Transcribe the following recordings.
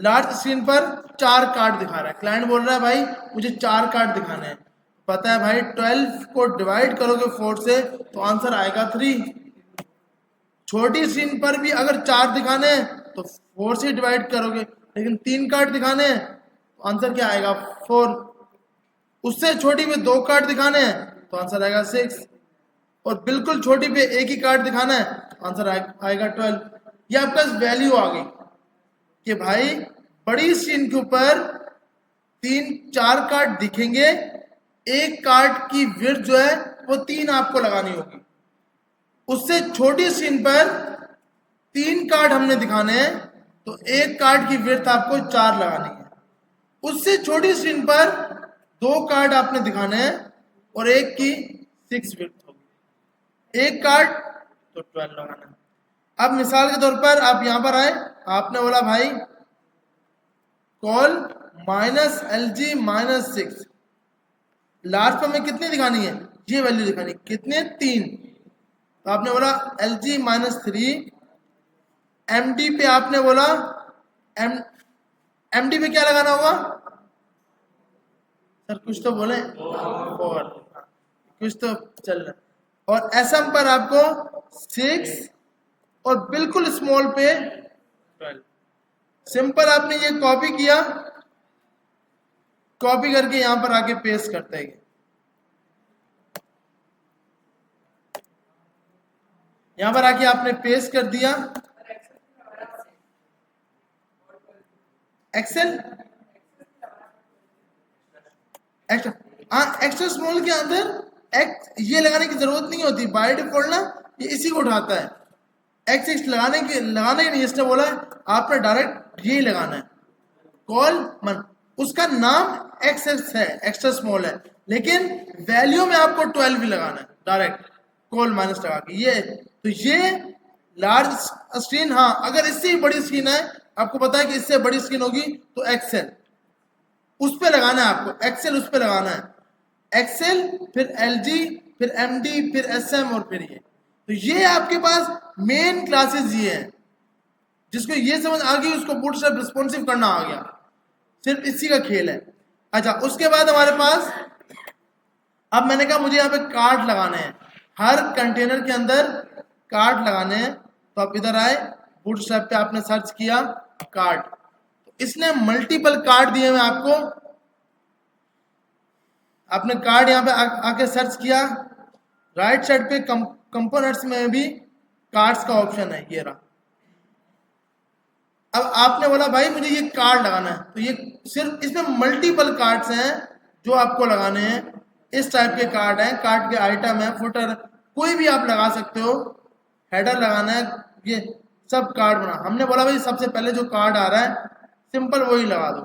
Large screen पर 4 card दिखा रहा है, क्लाइंट बोल रहा है भाई मुझे 4 कार्ड दिखाने हैं, पता है भाई 12 को डिवाइड करोगे 4 से तो आंसर आएगा 3। छोटी स्क्रीन पर भी अगर 4 दिखाने हैं तो 4 से डिवाइड करोगे, लेकिन 3 कार्ड दिखाने हैं तो आंसर क्या आएगा 4। उससे छोटी में 2 कार्ड दिखाने हैं तो आंसर आएगा 6, और बिल्कुल छोटी पे एक ही कार्ड दिखाना है तो आंसर आएगा 12। ये आपका वैल्यू आ गई कि भाई बड़ी स्क्रीन के ऊपर 3-4 कार्ड दिखेंगे, एक कार्ड की विड्थ जो है वो 3 आपको लगानी होगी। उससे छोटी स्क्रीन पर 3 कार्ड हमने दिखाने हैं तो एक कार्ड की विड्थ आपको 4 लगानी है। उससे छोटी स्क्रीन पर 2 कार्ड आपने दिखाने हैं और एक की 6 विड्थ होगी, एक कार्ड तो 12 लगाना है। अब मिसाल के तौर पर आप यहां पर आए, आपने बोला भाई कॉल -LG -6, लार्ज पर में कितनी दिखानी है, ये वैल्यू दिखानी, कितने 3, तो आपने बोला LG -3, MD पे आपने बोला MD पे क्या लगाना होगा सर, कुछ तो बोले, और कुछ तो चल रहा है, और SM पर आपको 6 और बिल्कुल स्मॉल पे 12। सिंपल आपने ये कॉपी किया, कॉपी करके यहां पर आके पेस्ट करते हैं, यहां पर आके आपने पेस्ट कर दिया। एक्सेल एक्स्ट्रा, हाँ एक्स्ट्रा स्मॉल के अंदर ये लगाने की जरूरत नहीं होती, बाय डिफॉल्ट ना ये इसी को उठाता है, एक्स लगाने की नहीं, इसने बोला है आपने डायरेक्ट यही लगाना है, कॉल मन, उसका नाम एक्सेस है, एक्स्ट्रा स्मॉल है, लेकिन वैल्यू में आपको 12 भी लगाना है डायरेक्ट कॉल माइनस लगा के। ये तो ये लार्ज स्क्रीन, हाँ अगर इससे ही बड़ी स्क्रीन है, आपको पता है कि इससे बड़ी स्क्रीन होगी तो एक्सेल उस पे लगाना है, आपको एक्सेल उस पे लगाना है, एक्सेल फिर LG फिर MD फिर SM और फिर ये। तो ये आपके पास मेन क्लासेस ये हैं, जिसको ये समझ आ गई उसको बूटस्ट्रैप रिस्पॉन्सिव करना आ गया, सिर्फ इसी का खेल है। अच्छा, उसके बाद हमारे पास, अब मैंने कहा मुझे यहाँ पे कार्ड लगाने हैं, हर कंटेनर के अंदर कार्ड लगाने हैं, तो आप इधर आए, बूटस्ट्रैप पे आपने सर्च किया कार्ड, तो इसने मल्टीपल कार्ड दिए हुए आपको, आपने कार्ड यहाँ पे आके सर्च किया, राइट साइड पे कंपोनेंट्स में भी कार्ड्स का ऑप्शन है, ये रहा। अब आपने बोला भाई मुझे ये कार्ड लगाना है, तो ये सिर्फ इसमें मल्टीपल कार्ड्स हैं जो आपको लगाने हैं, इस टाइप के कार्ड हैं, कार्ड के आइटम है, फुटर कोई भी आप लगा सकते हो, हेडर लगाना है, ये सब कार्ड बना। हमने बोला भाई सबसे पहले जो कार्ड आ रहा है सिंपल वही लगा दो,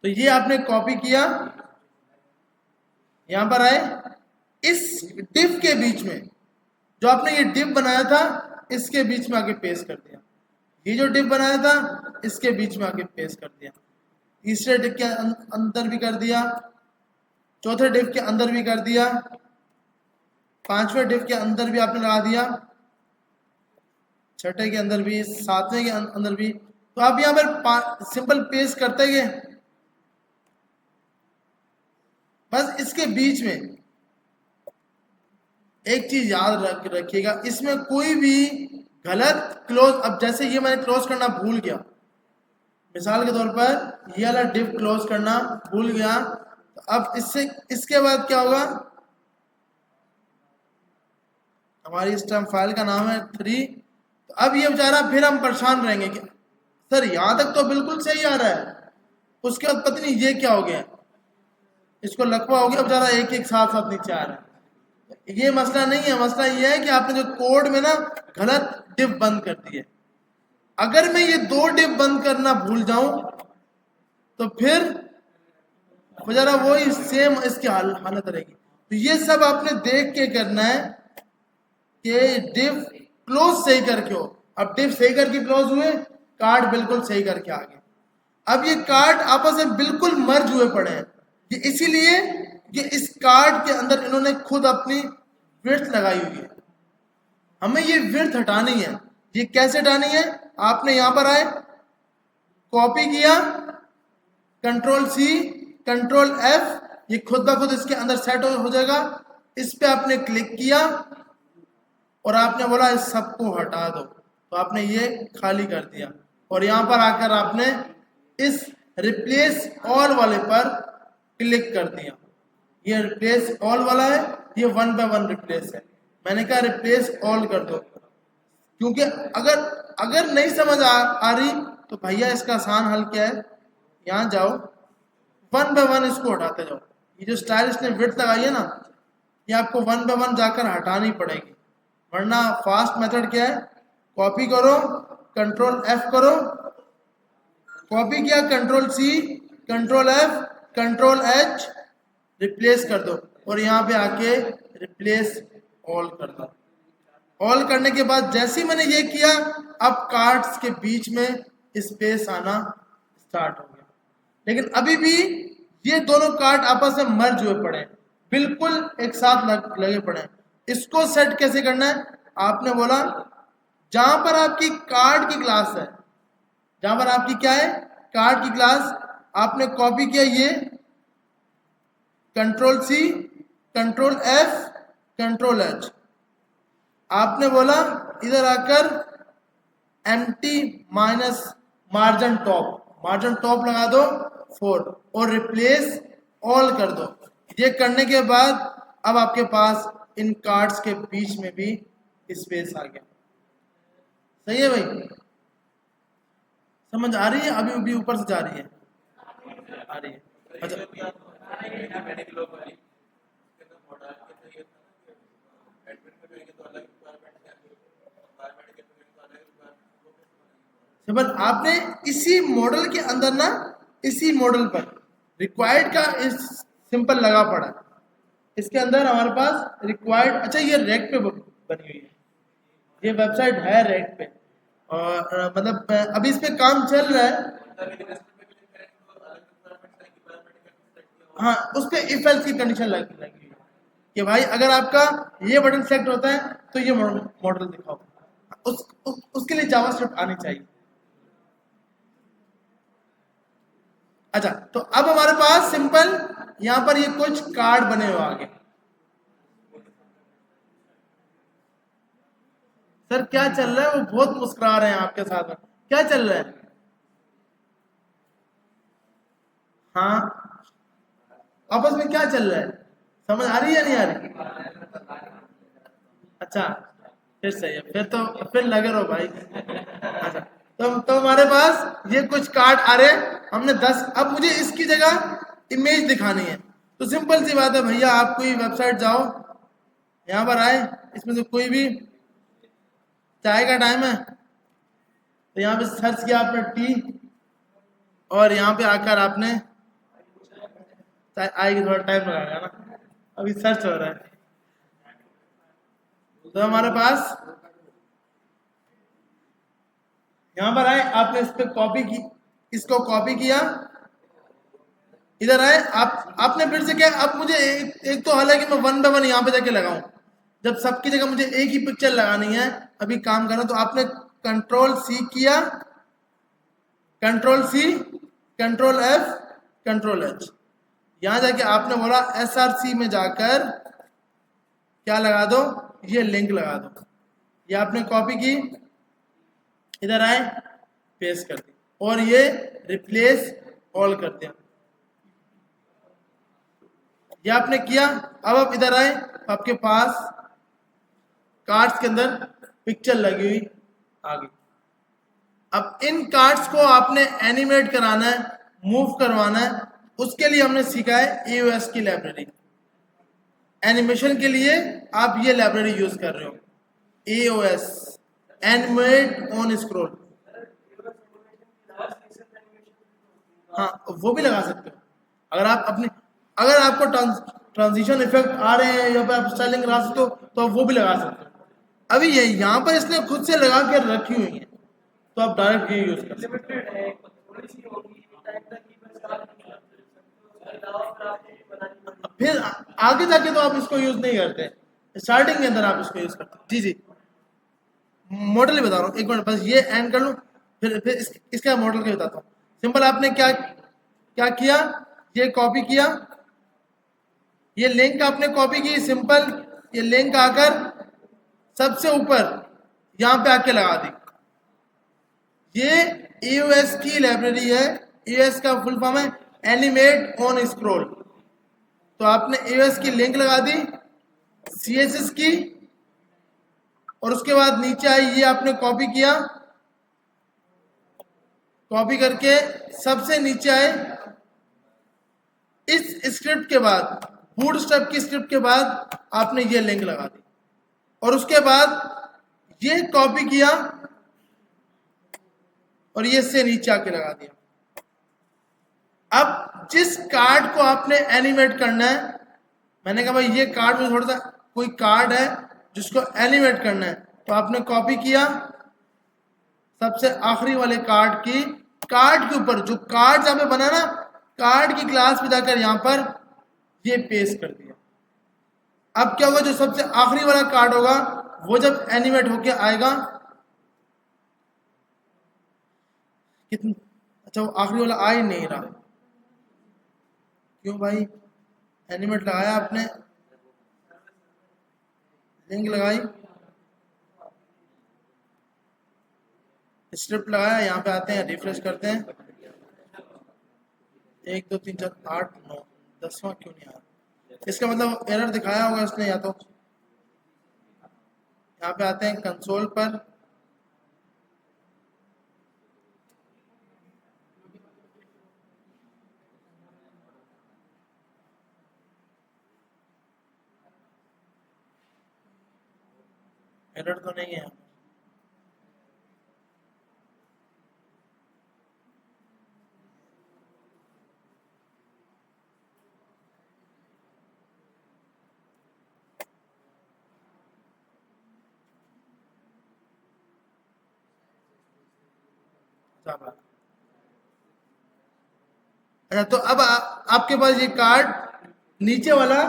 तो ये आपने कॉपी किया, यहां पर आए, इस डिव के बीच में जो आपने ये डिव बनाया था इसके बीच में आके पेस्ट कर दिया, ये जो डिव बनाया था इसके बीच में आके पेस्ट कर दिया, तीसरे डिव के अंदर भी कर दिया, चौथे डिव के अंदर भी कर दिया, पांचवें डिव के अंदर भी आपने लगा दिया, छठे के अंदर भी, सातवें के अंदर भी। तो आप यहां पर सिंपल पेस्ट करते गए, बस इसके बीच में एक चीज याद रखिएगा, इसमें कोई भी गलत क्लोज, अब जैसे ये मैंने क्लोज करना भूल गया, मिसाल के तौर पर ये वाला डिव क्लोज करना भूल गया, तो अब इसके बाद क्या होगा, हमारी सिस्टम फाइल का नाम है 3, तो अब ये बेचारा फिर हम परेशान रहेंगे कि सर यहां तक तो बिल्कुल सही आ रहा है, उसके बाद पता नहीं ये क्या हो गया, इसको लकवा हो गया, बेचारा एक एक साथ नीचे आ रहा है। ये मसला नहीं है, मसला ये है कि आपने जो कोड में ना गलत डिव बंद कर दी है। अगर मैं ये 2 डिव बंद करना भूल जाऊं तो फिर बेचारा वही सेम इसकी हालत रहेगी। तो ये सब आपने देख के करना है कि डिव क्लोज सही करके हो। अब डिव सही करके क्लोज हुए, कार्ड बिल्कुल सही करके आ गए। अब ये कार्ड आपस में बिल्कुल मर्ज हुए पड़े हैं, ये इसीलिए कि इस कार्ड के अंदर इन्होंने खुद अपनी विड्थ लगाई हुई है। हमें ये विड्थ हटानी है। ये कैसे हटानी है, आपने यहां पर आए, कॉपी किया, कंट्रोल सी, कंट्रोल एफ, ये खुद ब खुद इसके अंदर सेट हो जाएगा। इस पे आपने क्लिक किया और आपने बोला इस सबको हटा दो, तो आपने ये खाली कर दिया और यहां पर आकर आपने इस रिप्लेस ऑल वाले पर क्लिक कर दिया। ये रिप्लेस ऑल वाला है, ये 1 by 1 रिप्लेस है। मैंने कहा रिप्लेस ऑल कर दो, क्योंकि अगर नहीं समझ आ रही तो भैया इसका आसान हल क्या है, यहाँ जाओ 1 by 1 इसको हटाते जाओ। ये जो स्टाइल इसने विड्थ लगाई है ना, ये आपको 1 by 1 जाकर हटानी पड़ेगी, वरना फास्ट मेथड क्या है, कॉपी करो, कंट्रोल एफ करो, कॉपी किया, control C, control F, control H, replace कर दो और यहाँ पे आके रिप्लेस ऑल कर दो। ऑल करने के बाद जैसे ही मैंने ये किया, अब कार्ड्स के बीच में स्पेस आना स्टार्ट हो गया, लेकिन अभी भी ये दोनों कार्ड आपस में मर्ज हुए पड़े हैं, बिल्कुल एक साथ लगे पड़े हैं। इसको सेट कैसे करना है, आपने बोला जहां पर आपकी कार्ड की क्लास है, जहां पर आपकी क्या है, कार्ड की क्लास, आपने कॉपी किया ये, control C, control F, control H, आपने बोला इधर आकर एम्प्टी माइनस मार्जिन टॉप लगा दो 4 और रिप्लेस ऑल कर दो। ये करने के बाद अब आपके पास इन कार्ड्स के बीच में भी स्पेस आ गया। सही है भाई, समझ आ रही है? अभी भी ऊपर से जा रही है, आ रही है। अच्छा, सिंपल आपने इसी मॉडल के अंदर ना, इसी मॉडल पर रिक्वायर्ड का इस सिंपल लगा पड़ा है, इसके अंदर हमारे पास रिक्वायर्ड, अच्छा ये रैक पे बनी हुई है, ये वेबसाइट है रैक पे, और मतलब अभी इस पे काम चल रहा है। हाँ, उस पे इफ एल्स की कंडीशन लगी है कि भाई अगर आपका ये बटन सेलेक्ट होता है तो ये मॉडल दिखाओ, उसके लिए जावास्क्रिप्ट आनी चाहिए। अच्छा, तो अब हमारे पास सिंपल यहां पर ये कुछ कार्ड बने हुए आगे। सर क्या चल रहा है, वो बहुत मुस्कुरा रहे हैं आपके साथ में, क्या चल रहा है? हाँ, आपस में क्या चल रहा है, समझ आ रही है या नहीं आ रही? अच्छा, फिर सही है, फिर लगे रहो भाई। अच्छा, तो हमारे पास ये कुछ कार्ड आ रहे हैं, हमने 10, अब मुझे इसकी जगह इमेज दिखानी है, तो सिंपल सी बात है भैया, आप कोई वेबसाइट जाओ, यहाँ पर आए, इसमें से कोई भी, चाय का टाइम है तो यहाँ पे सर्च किया आपने टी, और यहाँ पे आकर आपने, आएगी, थोड़ा टाइम लगाएगा ना, अभी सर्च हो रहा है, तो हमारे पास यहां पर आए, आपने इस पे कॉपी की, इसको कॉपी किया, इधर आए, आपने फिर से क्या, अब मुझे एक तो हालांकि मैं 1 by 1 यहाँ पे जाके लगाऊं, जब सबकी जगह मुझे एक ही पिक्चर लगानी है, अभी काम करना, तो आपने कंट्रोल सी किया, control C, control F, control H, यहां जाके आपने बोला SRC में जाकर क्या लगा दो, ये लिंक लगा दो, ये आपने कॉपी की, इधर आए, पेस्ट कर दी, और ये रिप्लेस ऑल कर दिया, ये आपने किया। अब आप इधर आए, आपके पास कार्ड्स के अंदर पिक्चर लगी हुई आ गई। अब इन कार्ड्स को आपने एनिमेट कराना है, मूव करवाना है, उसके लिए हमने सीखा है AOS की लाइब्रेरी। एनिमेशन के लिए आप ये लाइब्रेरी यूज कर रहे हो, AOS, एनिमेट ऑन स्क्रॉल। हाँ, वो भी लगा सकते हो, अगर आपको ट्रांजिशन इफेक्ट आ रहे हैं या फिर आप स्टाइलिंग करा सकते हो तो आप वो भी लगा सकते हो। अभी ये यहाँ पर इसने खुद से लगा के रखी हुई है, तो आप डायरेक्ट ये यूज कर सकते हो। फिर आगे जाके तो आप इसको यूज नहीं करते, स्टार्टिंग के अंदर आप इसको यूज करते हो। जी जी, मॉडल ही बता रहा हूँ, एक मिनट बस ये एंड कर लूँ, फिर इसका मॉडल का बताता हूँ। सिंपल आपने क्या क्या किया, ये कॉपी किया, ये लिंक आपने कॉपी की, सिंपल ये लिंक आकर सबसे ऊपर यहां पे आके लगा दी। ये EOS की लाइब्रेरी है। EOS का फुल फॉर्म है एनिमेट ऑन स्क्रॉल। तो आपने EOS की लिंक लगा दी, CSS की, और उसके बाद नीचे आई, ये आपने कॉपी किया, कॉपी करके सबसे नीचे आए, इस स्क्रिप्ट के बाद, बूटस्ट्रैप की स्क्रिप्ट के बाद आपने ये लिंक लगा दी, और उसके बाद ये कॉपी किया और ये से नीचे आके लगा दिया। अब जिस कार्ड को आपने एनिमेट करना है, मैंने कहा भाई ये कार्ड में थोड़ा सा कोई कार्ड है जिसको एनिमेट करना है, तो आपने कॉपी किया सबसे आखिरी वाले कार्ड की, कार्ड के ऊपर जो कार्ड जहां पे बना ना, कार्ड की क्लास में जाकर यहां पर ये पेस्ट कर दिया। अब क्या होगा, जो सबसे आखिरी वाला कार्ड होगा वो जब एनिमेट होके आएगा, कितना अच्छा, वो आखिरी वाला आ ही नहीं रहा, क्यों भाई? एनिमेट लगाया आपने, लिंक लगाई, स्क्रिप्ट लगाया, यहाँ पे आते हैं, रिफ्रेश करते हैं, 1 2 3 4 8 9 10वां क्यों नहीं आ रहा? इसका मतलब एरर दिखाया होगा इसने, या तो यहाँ पे आते हैं कंसोल पर, एरर तो नहीं है। अच्छा, तो अब आपके पास ये कार्ड नीचे वाला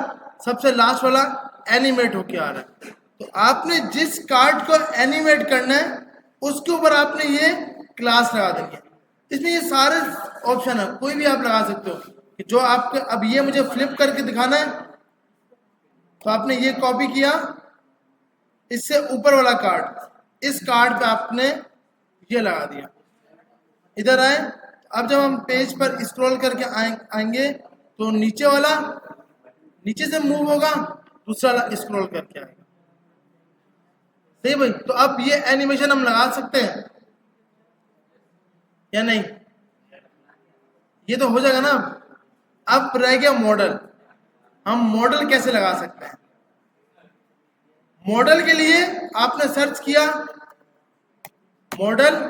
सबसे लास्ट वाला एनिमेट होके आ रहा है। तो आपने जिस कार्ड को एनिमेट करना है उसके ऊपर आपने ये क्लास लगा देनी है। इसमें ये सारे ऑप्शन है, कोई भी आप लगा सकते हो कि जो आपके, अब ये मुझे फ्लिप करके दिखाना है, तो आपने ये कॉपी किया, इससे ऊपर वाला कार्ड, इस कार्ड पे आपने ये लगा दिया, इधर आए। अब जब हम पेज पर स्क्रॉल करके आएंगे तो नीचे वाला नीचे से मूव होगा, दूसरा वाला स्क्रॉल करके आएगा। सही भाई? तो अब ये एनिमेशन हम लगा सकते हैं या नहीं? ये तो हो जाएगा ना। अब रह गया मॉडल। हम मॉडल कैसे लगा सकते हैं? मॉडल के लिए आपने सर्च किया मॉडल,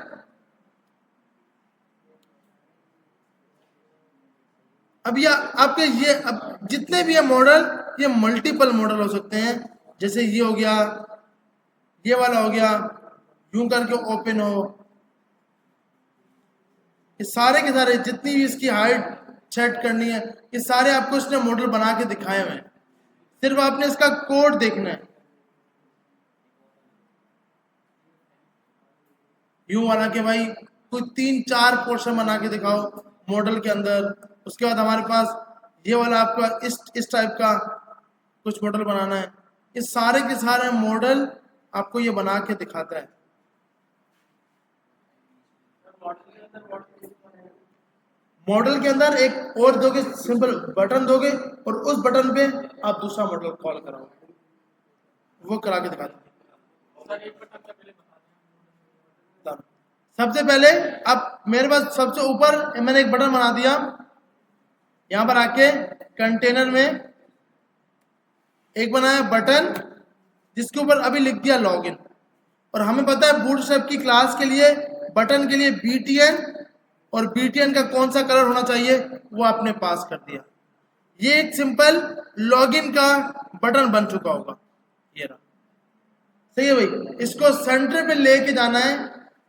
अब ये आपके ये, अब जितने भी है मॉडल, ये मल्टीपल मॉडल हो सकते हैं। जैसे ये हो गया, ये वाला हो गया, यूं करके ओपन हो, ये सारे के सारे जितनी भी इसकी हाइट सेट करनी है, ये सारे आपको इसने मॉडल बना के दिखाए हुए हैं। सिर्फ आपने इसका कोड देखना है। यूं वाला के भाई कोई 3-4 पोर्शन बना के दिखाओ मॉडल के अंदर। उसके बाद हमारे पास ये वाला आपका इस टाइप का कुछ मॉडल बनाना है। ये सारे के सारे मॉडल आपको ये बना के दिखाता है। मॉडल के अंदर एक और दोगे, सिंपल बटन दोगे और उस बटन पे आप दूसरा मॉडल कॉल कराओगे, वो करा के दिखाते हैं। सबसे पहले अब मेरे पास सबसे ऊपर मैंने एक बटन बना दिया, यहां पर आके कंटेनर में एक बनाया बटन जिसके ऊपर अभी लिख दिया लॉगिन। और हमें पता है बूटस्ट्रैप की क्लास के लिए बटन के लिए BTN, और BTN का कौन सा कलर होना चाहिए वो आपने पास कर दिया। ये एक सिंपल लॉगिन का बटन बन चुका होगा, ये रहा। सही है भाई? इसको सेंटर पे लेके जाना है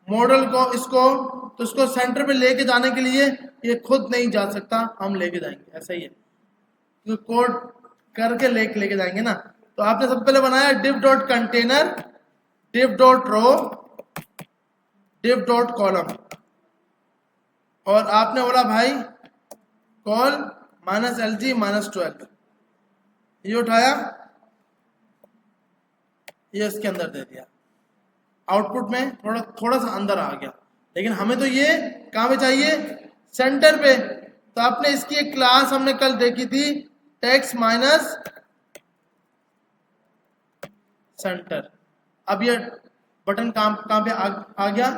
मॉडल को, इसको तो इसको सेंटर पे लेके जाने के लिए ये खुद नहीं जा सकता, हम लेके जाएंगे। ऐसा ही है, तो कोड करके लेके जाएंगे ना। तो आपने सबसे पहले बनाया div dot container, div dot row, div dot column. और आपने बोला भाई col minus L G minus 12, ये उठाया, ये इसके अंदर दे दिया, आउटपुट में थोड़ा सा अंदर आ गया, लेकिन हमें तो ये कहाँ पे चाहिए, सेंटर पे। तो आपने इसकी एक क्लास हमने कल देखी थी, टेक्स्ट माइनस सेंटर। अब ये बटन कहाँ पे आ गया,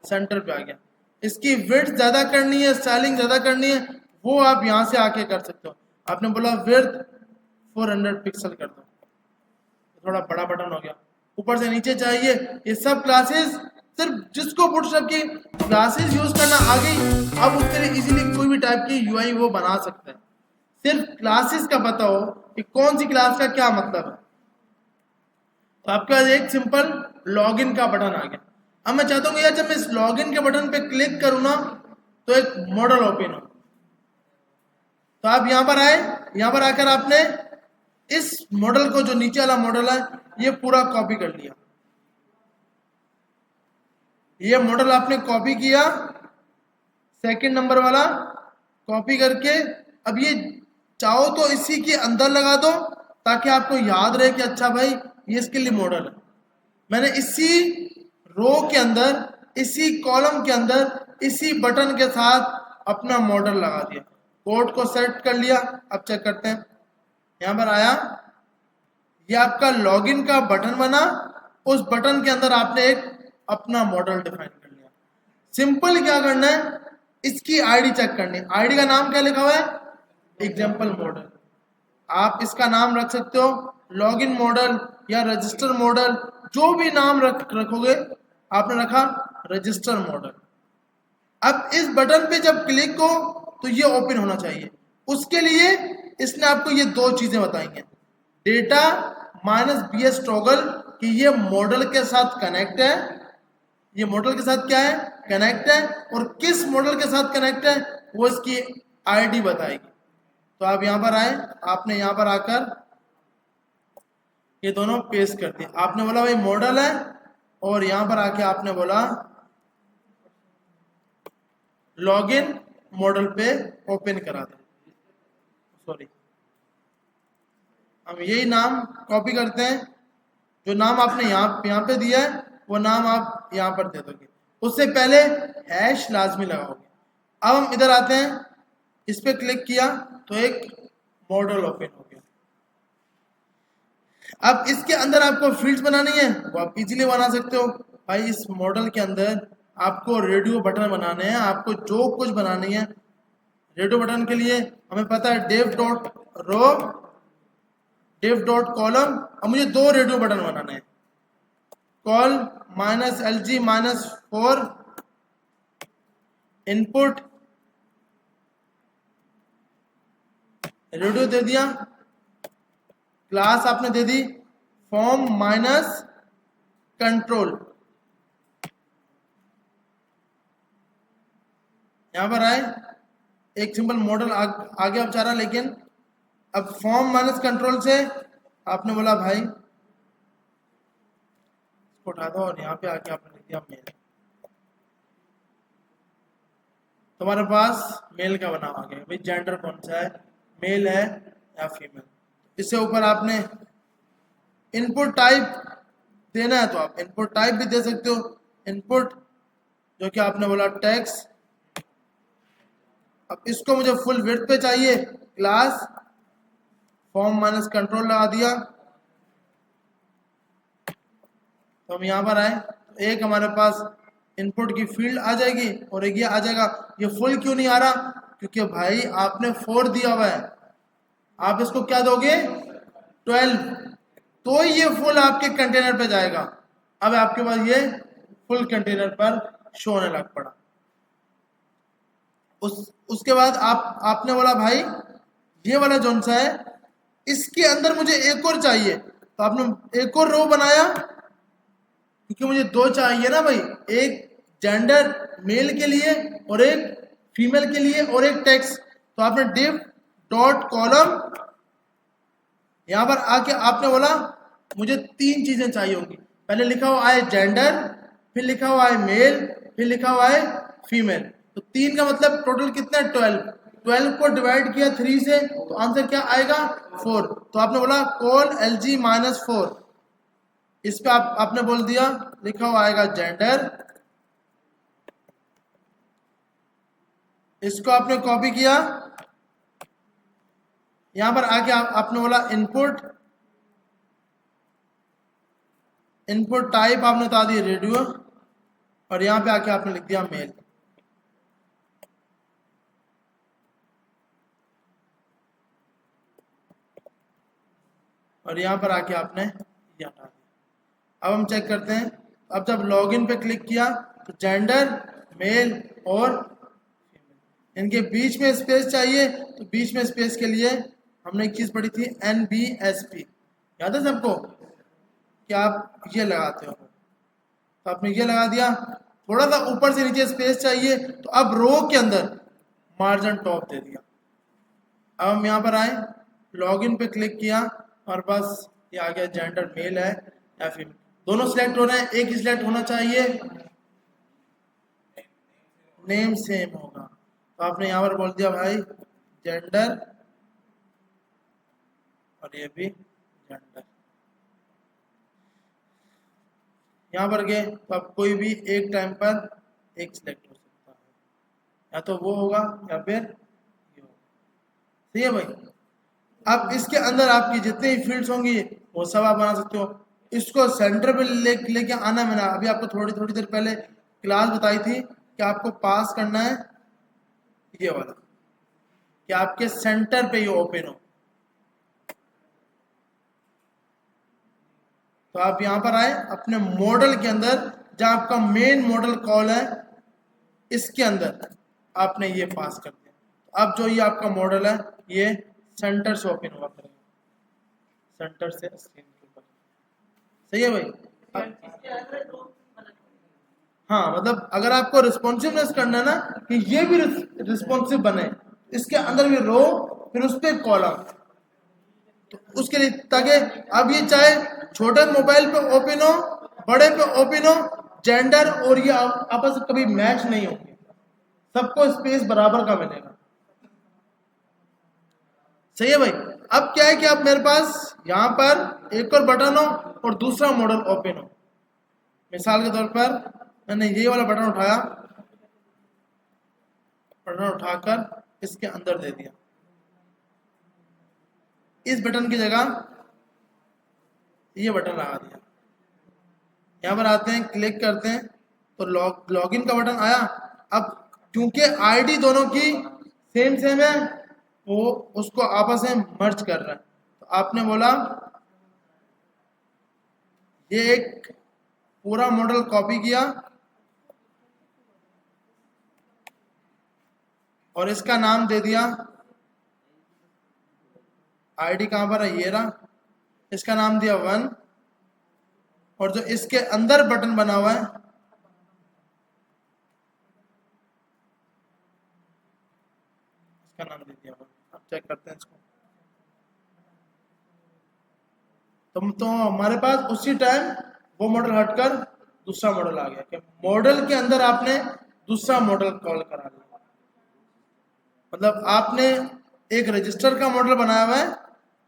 सेंटर पे आ गया। इसकी विड्थ ज्यादा करनी है, स्टाइलिंग ज्यादा करनी है, वो आप यहां से आके कर सकते हो। आपने बोला विड्थ 400 पिक्सल कर दो, थोड़ा बड़ा बटन हो गया। ऊपर से नीचे चाहिए, ये सब क्लासेस सिर्फ जिसको फुटस्टेप की क्लासेस यूज करना आ गई, अब उसके लिए इजीली कोई भी टाइप की यूआई वो बना सकता है। सिर्फ क्लासेस का पता हो कि कौन सी क्लास का क्या मतलब है। तो आपका एक सिंपल लॉगिन का बटन आ गया। अब मैं चाहता हूँ यार जब मैं इस लॉगिन के बटन पे क्लिक करूँ ना तो एक मॉडल ओपन हो। तो आप यहाँ पर आए, यहाँ पर आकर आपने इस मॉडल को, जो नीचे वाला मॉडल है, ये पूरा कॉपी कर लिया। ये मॉडल आपने कॉपी किया, सेकंड नंबर वाला कॉपी करके, अब ये चाहो तो इसी के अंदर लगा दो ताकि आपको याद रहे कि अच्छा भाई ये इसके लिए मॉडल है। मैंने इसी रो के अंदर, इसी कॉलम के अंदर, इसी बटन के साथ अपना मॉडल लगा दिया, कोड को सेट कर लिया। अब चेक करते हैं, यहां पर आया, ये आपका लॉगिन का बटन बना, उस बटन के अंदर आपने एक अपना मॉडल डिफाइन कर लिया। सिंपल क्या करना है, इसकी आईडी चेक करनी है। आईडी का नाम क्या लिखा हुआ है, एग्जाम्पल मॉडल। आप इसका नाम रख सकते हो लॉगिन मॉडल या रजिस्टर मॉडल, जो भी नाम रखोगे। आपने रखा रजिस्टर मॉडल। अब इस बटन पे जब क्लिक हो तो ये ओपन होना चाहिए। उसके लिए इसने आपको ये दो चीजें बताई हैं, डेटा माइनस BS टॉगल, कि ये मॉडल के साथ कनेक्ट है, ये मॉडल के साथ क्या है, कनेक्ट है, और किस मॉडल के साथ कनेक्ट है वो इसकी आईडी बताएगी। तो आप यहां पर आए, आपने यहां पर आकर ये दोनों पेस्ट कर दिए। आपने बोला भाई मॉडल है, और यहां पर आके आपने बोला लॉगिन मॉडल पे ओपन करा दो। सॉरी, हम यही नाम कॉपी करते हैं, जो नाम आपने यहाँ पे दिया है वो नाम आप यहाँ पर दे दोगे। उससे पहले हैश लाजमी लगाओगे। अब हम इधर आते हैं, इस पे क्लिक किया तो एक मॉडल ओपन हो गया। अब इसके अंदर आपको फील्ड्स बनानी है, वो आप इजीली बना सकते हो। भाई इस मॉडल के अंदर आपको रेडियो बटन बनाने हैं, आपको जो कुछ बनानी है। रेडियो बटन के लिए हमें पता है div dot row, div dot column. अब मुझे दो रेडियो बटन बनाने हैं, col minus LG minus 4 input, radio दे दिया, क्लास आपने दे दी फॉर्म माइनस कंट्रोल। यहां पर आए, एक सिंपल मॉडल आ गया बेचारा, लेकिन अब फॉर्म माइनस कंट्रोल से आपने बोला भाई इसको उठा दो, और यहाँ पे आके आपने लिख दिया मेल। तुम्हारे पास मेल का बना आ गया, भाई जेंडर कौन सा है, मेल है या फीमेल। इससे ऊपर आपने इनपुट टाइप देना है तो आप इनपुट टाइप भी दे सकते हो, इनपुट जो कि आपने बोला टेक्स्ट। अब इसको मुझे फुल विड्थ पे चाहिए, क्लास फॉर्म माइनस कंट्रोल लगा दिया। तो हम यहाँ पर आए, तो एक हमारे पास इनपुट की फील्ड आ जाएगी और एक ये आ जाएगा। ये फुल क्यों नहीं आ रहा, क्योंकि भाई आपने 4 दिया हुआ है, आप इसको क्या दोगे 12, तो ये फुल आपके कंटेनर पे जाएगा। अब आपके पास ये फुल कंटेनर पर शो होने लग पड़ा। उसके बाद आपने बोला भाई ये वाला जोन सा है, इसके अंदर मुझे एक और चाहिए, तो आपने एक और रो बनाया, क्योंकि मुझे दो चाहिए ना भाई, एक जेंडर मेल के लिए और एक फीमेल के लिए और एक टेक्स्ट। तो आपने div डॉट कॉलम, यहां पर आके आपने बोला मुझे 3 चीजें चाहिए होंगी। पहले लिखा हुआ है जेंडर, फिर लिखा हुआ है मेल, फिर लिखा हुआ है फीमेल। तो 3 का मतलब टोटल कितना है 12, 12 को डिवाइड किया 3 से तो आंसर क्या आएगा 4। तो आपने बोला कॉल LG -4, इस पे आपने बोल दिया लिखा हुआ आएगा जेंडर, इसको आपने कॉपी किया, यहां पर आके आपने बोला इनपुट, इनपुट टाइप आपने बता दी रेडियो, और यहां पे आके आपने लिख दिया मेल। और यहां पर आके आपने ये हटा दिया। अब हम चेक करते हैं, अब जब लॉगिन पे क्लिक किया तो जेंडर, मेल और इनके बीच में स्पेस चाहिए, तो बीच में स्पेस के लिए हमने एक चीज पढ़ी थी NBSP, याद है सबको कि आप ये लगाते हो, तो आपने ये लगा दिया। थोड़ा सा ऊपर से नीचे स्पेस चाहिए, तो अब रो के अंदर मार्जिन टॉप दे दिया। अब हम यहाँ पर आए, लॉगिन पे क्लिक किया और बस ये आ गया जेंडर मेल है या फीमेल, दोनों सिलेक्ट हो रहे हैं, एक ही सिलेक्ट होना चाहिए, नेम सेम होगा। तो आपने यहाँ पर बोल दिया भाई जेंडर, और ये भी जेंडर, यहाँ पर गए तो अब कोई भी एक टाइम पर एक सिलेक्ट हो सकता है, या तो वो होगा या फिर ये होगा। सही है भाई। अब इसके अंदर आपकी जितनी फील्ड्स होंगी वो सब आप बना सकते हो। इसको सेंटर पे लेके आना, मैंने अभी आपको थोड़ी देर पहले क्लास बताई थी कि आपको पास करना है ये वाला, कि आपके सेंटर पे ये ओपन हो। तो आप यहां पर आए अपने मॉडल के अंदर, जहां आपका मेन मॉडल कॉल है, इसके अंदर आपने ये पास कर दिया। अब जो ये आपका मॉडल है ये सेंटर से ओपन हुआ करेगा, सेंटर से स्क्रीन के ऊपर। सही है भाई। हाँ, मतलब अगर आपको रिस्पॉन्सिवनेस करना है ना कि ये भी रिस्पॉन्सिव बने, इसके अंदर भी रो, फिर उस पर कॉलम, तो उसके लिए ताकि अब ये चाहे छोटे मोबाइल पे ओपन हो, बड़े पे ओपन हो, जेंडर और ये आपस में कभी मैच नहीं होंगे, सबको स्पेस बराबर का मिलेगा। सही है भाई। अब क्या है कि अब मेरे पास यहाँ पर एक और बटन हो और दूसरा मॉडल ओपन हो। मिसाल के तौर पर मैंने ये वाला बटन उठाया, बटन उठाकर इसके अंदर दे दिया, इस बटन की जगह ये बटन लगा दिया। यहाँ पर आते हैं, क्लिक करते हैं तो लॉगिन का बटन आया। अब क्योंकि आईडी दोनों की सेम है, वो उसको आपस में मर्ज कर रहा है। तो आपने बोला ये एक पूरा मॉडल कॉपी किया और इसका नाम दे दिया, आईडी कहां पर है, ये रहा, इसका नाम दिया 1, और जो इसके अंदर बटन बना हुआ है इसका नाम दे दिया 1। अब चेक करते हैं इसको, तो हमारे पास उसी टाइम वो मॉडल हटकर दूसरा मॉडल आ गया कि मॉडल के अंदर आपने दूसरा मॉडल कॉल करा लिया। मतलब आपने एक रजिस्टर का मॉडल बनाया हुआ है,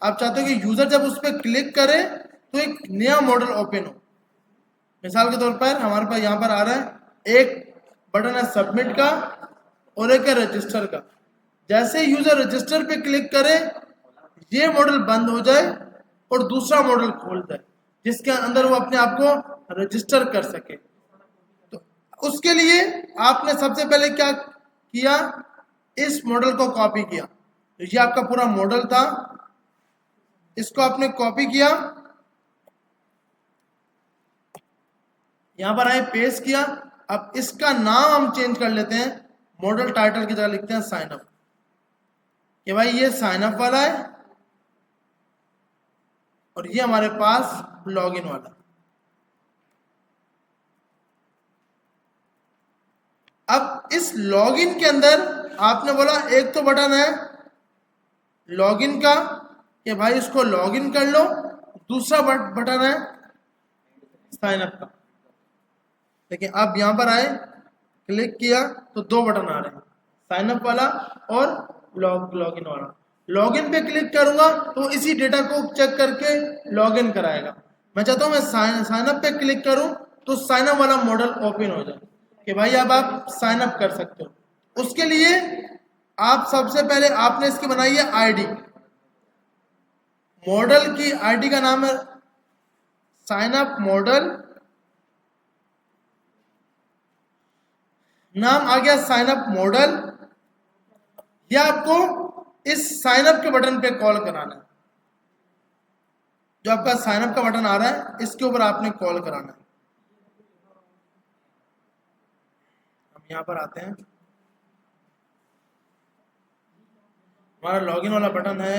आप चाहते हो कि यूजर जब उस पर क्लिक करे तो एक नया मॉडल ओपन हो। मिसाल के तौर पर हमारे पास यहाँ पर आ रहा है एक बटन है सबमिट का और एक है रजिस्टर का। जैसे यूजर रजिस्टर पे क्लिक करे ये मॉडल बंद हो जाए और दूसरा मॉडल खोल जाए जिसके अंदर वो अपने आप को रजिस्टर कर सके। तो उसके लिए आपने सबसे पहले क्या किया, इस मॉडल को कॉपी किया। तो ये आपका पूरा मॉडल था, इसको आपने कॉपी किया, यहां पर आए पेस्ट किया। अब इसका नाम हम चेंज कर लेते हैं, मॉडल टाइटल की जगह लिखते हैं साइन अप, कि भाई ये साइन अप वाला है और ये हमारे पास लॉगिन वाला। अब इस लॉगिन के अंदर आपने बोला एक तो बटन है लॉगिन का कि भाई इसको लॉगिन कर लो, दूसरा बटन है साइन अप का। लेकिन अब यहां पर आए क्लिक किया तो दो बटन आ रहे हैं, साइन अप वाला और लॉगिन वाला। लॉगिन पे क्लिक करूंगा तो इसी डेटा को चेक करके लॉगिन कराएगा। मैं चाहता हूं मैं साइन अप पे क्लिक करूं तो साइन अप वाला मॉडल ओपन हो जाए कि भाई अब आप साइन अप कर सकते हो। उसके लिए आप सबसे पहले आपने इसकी बनाई है आईडी। मॉडल की आईडी का नाम है साइन अप मॉडल, नाम आ गया साइन अप मॉडल। या आपको इस साइन अप के बटन पे कॉल कराना है, जो आपका साइन अप का बटन आ रहा है इसके ऊपर आपने कॉल कराना है। हम यहां पर आते हैं, हमारा लॉगिन वाला बटन है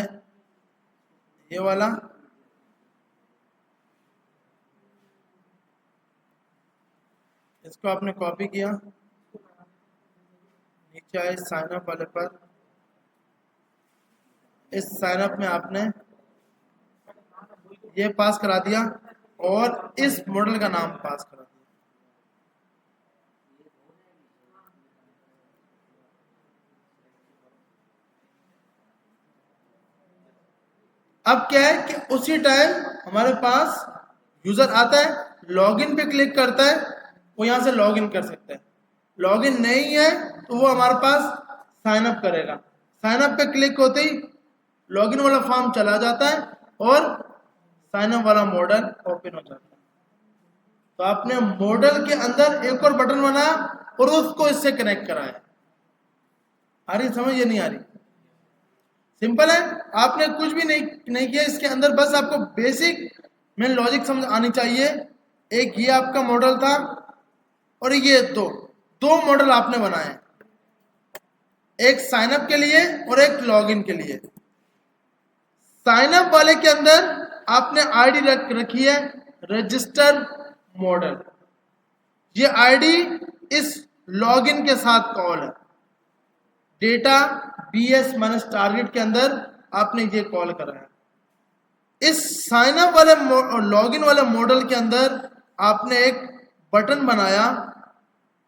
ये वाला, इसको आपने कॉपी किया, नीचे आए साइन अप वाले पर, इस साइन अप में आपने ये पास करा दिया और इस मॉडल का नाम पास करा दिया। अब क्या है कि उसी टाइम हमारे पास यूजर आता है, लॉगिन पे क्लिक करता है, वो यहां से लॉगिन कर सकता है। लॉगिन नहीं है तो वो हमारे पास साइन अप करेगा। साइन अप पे क्लिक होते ही लॉगिन वाला फॉर्म चला जाता है और साइन अप वाला मॉडल ओपन हो जाता है। तो आपने मॉडल के अंदर एक और बटन बनाया और उसको इससे कनेक्ट कराया। आ रही समझ ये नहीं आ रही? सिंपल है, आपने कुछ भी नहीं किया इसके अंदर, बस आपको बेसिक में लॉजिक समझ आनी चाहिए। एक ये आपका मॉडल था और ये दो मॉडल आपने बनाए, एक साइन अप के लिए और एक लॉगिन के लिए। साइन अप वाले के अंदर आपने आईडी रखी है रजिस्टर मॉडल, ये आईडी इस लॉगिन के साथ कॉल है। डेटा BS माइनस टारगेट के अंदर आपने ये कॉल कराया। इस साइन अप वाले लॉगिन वाले मॉडल के अंदर आपने एक बटन बनाया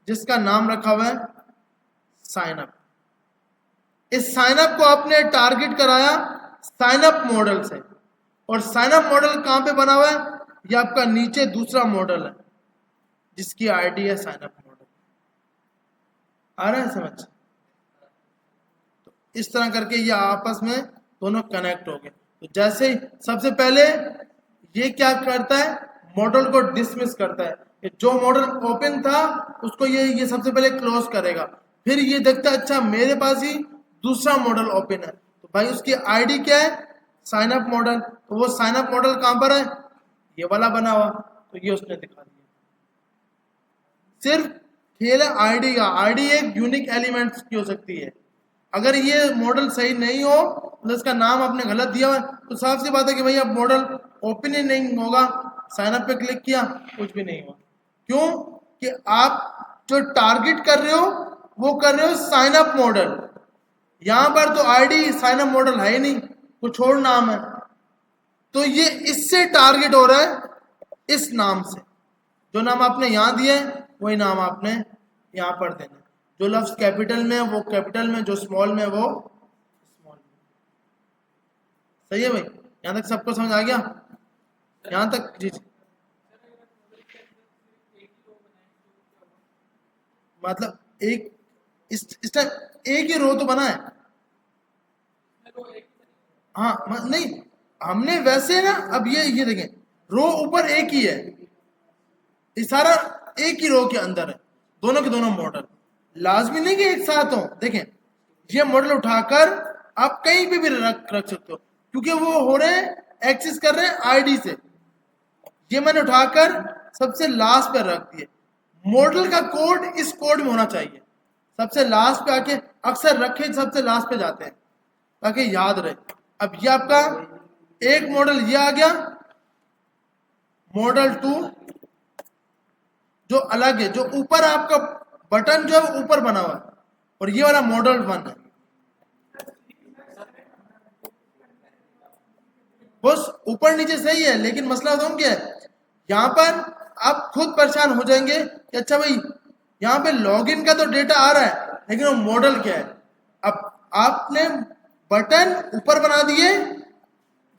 जिसका नाम रखा हुआ है साइन अप। इस साइन अप को आपने टारगेट कराया साइन अप मॉडल से, और साइन अप मॉडल कहां पे बना हुआ है? ये आपका नीचे दूसरा मॉडल है जिसकी आईडी है साइन अप मॉडल। आ रहा है समझ? तो इस तरह करके ये आपस में दोनों कनेक्ट हो गए। तो जैसे ही सबसे पहले ये क्या करता है, मॉडल को डिसमिस करता है। जो मॉडल ओपन था उसको ये सबसे पहले क्लोज करेगा, फिर ये देखता है अच्छा मेरे पास ही दूसरा मॉडल ओपन है, तो भाई उसकी आईडी क्या है? Sign up model. तो वो साइन अप मॉडल कहां पर है? ये वाला बना हुआ, तो ये उसने दिखा दिया। सिर्फ खेल है आईडी का। आईडी एक यूनिक एलिमेंट की हो सकती है। अगर ये मॉडल सही नहीं हो, मतलब इसका नाम आपने गलत दिया हुआ है, तो साफ सी बात है कि भाई अब मॉडल ओपन ही नहीं होगा। साइन अप पे क्लिक किया, कुछ भी नहीं हुआ। क्यों? कि आप जो टारगेट कर रहे हो वो कर रहे हो साइन अप मॉडल। यहां पर तो आईडी साइन अप मॉडल है ही नहीं, कुछ और नाम है। तो ये इससे टारगेट हो रहा है, इस नाम से। जो नाम आपने यहां दिया है वही नाम आपने यहां पर देना है। जो लफ्ज कैपिटल में वो कैपिटल में, जो स्मॉल में वो स्मॉल में। सही है भाई? यहां तक सबको समझ आ गया? यहां तक जी। मतलब एक इस टाइम एक ही रो तो बना है। हाँ नहीं, हमने वैसे ना, अब ये देखें, रो ऊपर एक ही है, ये सारा एक ही रो के अंदर है, दोनों के दोनों मॉडल। लाजमी नहीं कि एक साथ हो। देखें, ये मॉडल उठाकर आप कहीं पे भी रख सकते हो, क्योंकि वो हो रहे हैं एक्सेस कर रहे हैं आईडी से। ये मैंने उठाकर सबसे लास्ट पे रख दिए। मॉडल का कोड इस कोड में होना चाहिए, सबसे लास्ट पे आके अक्सर रखे सबसे लास्ट पे जाते हैं ताकि याद रहे। अब ये आपका एक मॉडल ये आ गया, मॉडल 2 जो अलग है, जो ऊपर आपका बटन जो है ऊपर बना हुआ है, और ये वाला मॉडल 1 है। बस ऊपर नीचे सही है, लेकिन मसला तो क्या है, यहां पर आप खुद परेशान हो जाएंगे कि अच्छा भाई यहाँ पे लॉगिन का तो डेटा आ रहा है, लेकिन वो मॉडल क्या है। अब आपने बटन ऊपर बना दिए,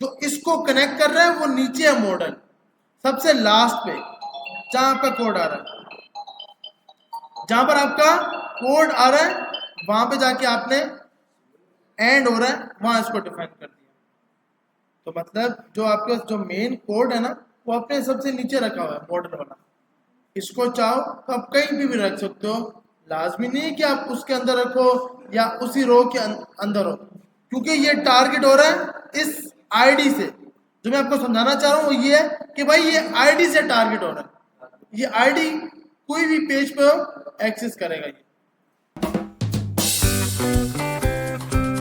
जो इसको कनेक्ट कर रहा है वो नीचे है मॉडल, सबसे लास्ट पे जहां आपका कोड आ रहा है, जहां पर आपका कोड आ रहा है वहां पे जाके आपने एंड हो रहा है वहां इसको डिफाइन कर दिया। तो मतलब जो आपके जो मेन कोड है ना, वो आपने सबसे नीचे रखा हुआ है मॉडल वाला। इसको चाहो तो आप कहीं भी रख सकते हो, लाजमी नहीं है कि आप उसके अंदर रखो या उसी रो के अंदर हो, क्योंकि ये टारगेट हो रहा है इस आईडी से। जो मैं आपको समझाना चाह रहा हूँ वो ये है कि भाई ये आईडी से टारगेट हो रहा है, ये आईडी कोई भी पेज पे एक्सेस करेगा ये।